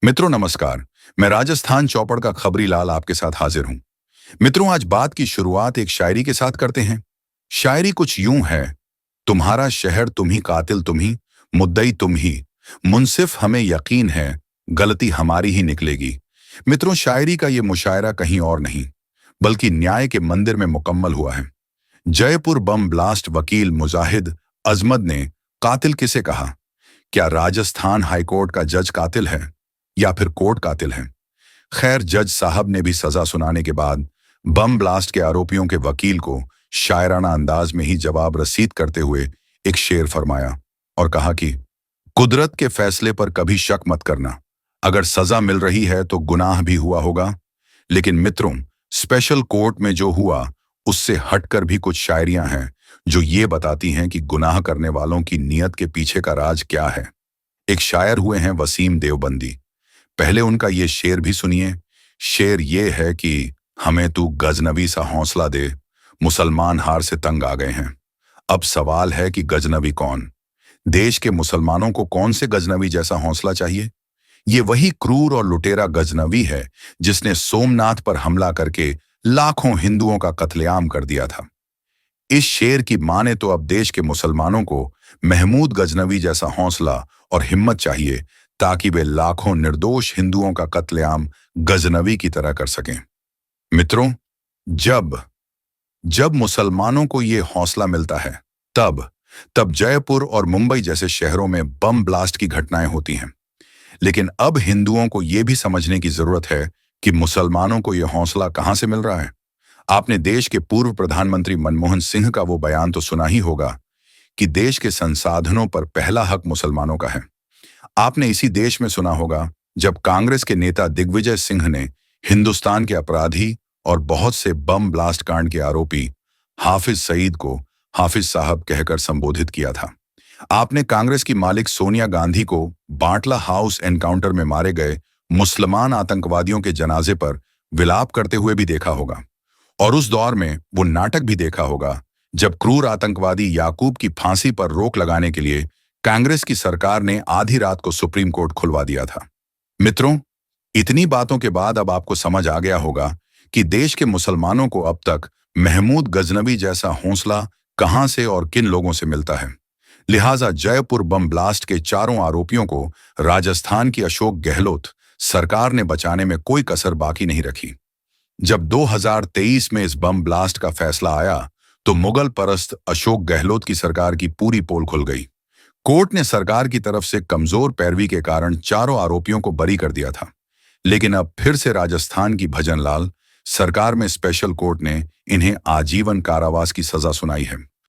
मित्रों नमस्कार। मैं राजस्थान चौपड़ का खबरी लाल आपके साथ हाजिर हूं। मित्रों, आज बात की शुरुआत एक शायरी के साथ करते हैं। शायरी कुछ यूं है। तुम्हारा शहर तुम ही, कातिल तुम ही, मुद्दई तुम ही, मुंसिफ हमें यकीन है, गलती हमारी ही निकलेगी। मित्रों, शायरी का ये मुशायरा कहीं और नहीं बल्कि न्याय के मंदिर में मुकम्मल हुआ है। जयपुर बम ब्लास्ट वकील मुजाहिद अजमत ने कातिल किसे कहा? क्या राजस्थान हाईकोर्ट का जज कातिल है या फिर कोर्ट कातिल है? खैर, जज साहब ने भी सजा सुनाने के बाद बम ब्लास्ट के आरोपियों के वकील को शायराना अंदाज में ही जवाब रसीद करते हुए एक शेर फरमाया और कहा कि कुदरत के फैसले पर कभी शक मत करना। अगर सजा मिल रही है तो गुनाह भी हुआ होगा। लेकिन मित्रों, स्पेशल कोर्ट में जो हुआ उससे हटकर भी कुछ शायरियां हैं जो ये बताती हैं कि गुनाह करने वालों की नीयत के पीछे का राज क्या है। एक शायर हुए हैं वसीम देवबंदी। पहले उनका ये शेर भी सुनिए। शेर ये है कि हमें तू गजनबी सा हौसला दे, मुसलमान हार से तंग आ गए हैं। अब सवाल है कि गजनबी कौन? देश के मुसलमानों को कौन से गजनबी जैसा हौसला चाहिए? ये वही क्रूर और लुटेरा गजनबी है जिसने सोमनाथ पर हमला करके लाखों हिंदुओं का कत्लेआम कर दिया था। इस शेर की माने तो अब देश के मुसलमानों को महमूद गजनवी जैसा हौसला और हिम्मत चाहिए ताकि वे लाखों निर्दोष हिंदुओं का कत्लेआम गजनवी की तरह कर सकें। मित्रों, जब जब मुसलमानों को ये हौसला मिलता है तब तब जयपुर और मुंबई जैसे शहरों में बम ब्लास्ट की घटनाएं होती हैं। लेकिन अब हिंदुओं को ये भी समझने की जरूरत है कि मुसलमानों को यह हौसला कहां से मिल रहा है। आपने देश के पूर्व प्रधानमंत्री मनमोहन सिंह का वो बयान तो सुना ही होगा कि देश के संसाधनों पर पहला हक मुसलमानों का है। आपने इसी देश में सुना होगा जब कांग्रेस के नेता दिग्विजय सिंह ने हिंदुस्तान के अपराधी और बहुत से बम ब्लास्ट कांड के आरोपी हाफिज सईद को हाफिज साहब कहकर संबोधित किया था। आपने कांग्रेस की मालिक सोनिया गांधी को बाटला हाउस एनकाउंटर में मारे गए मुसलमान आतंकवादियों के जनाजे पर विलाप करते हुए भी देखा होगा। और उस दौर में वो नाटक भी देखा होगा जब क्रूर आतंकवादी याकूब की फांसी पर रोक लगाने के लिए कांग्रेस की सरकार ने आधी रात को सुप्रीम कोर्ट खुलवा दिया था। मित्रों, इतनी बातों के बाद अब आपको समझ आ गया होगा कि देश के मुसलमानों को अब तक महमूद गजनवी जैसा हौसला कहां से और किन लोगों से मिलता है। लिहाजा जयपुर बम ब्लास्ट के चारों आरोपियों को राजस्थान की अशोक गहलोत सरकार ने बचाने में कोई कसर बाकी नहीं रखी। जब 2023 में इस बम ब्लास्ट का फैसला आया तो मुगल परस्त अशोक गहलोत की सरकार की पूरी पोल खुल गई। कोर्ट ने सरकार की तरफ से कमजोर पैरवी के कारण चारों आरोपियों को बरी कर दिया था। लेकिन अब फिर से राजस्थान की भजनलाल सरकार में स्पेशल कोर्ट ने इन्हें आजीवन कारावास की सजा सुनाई है।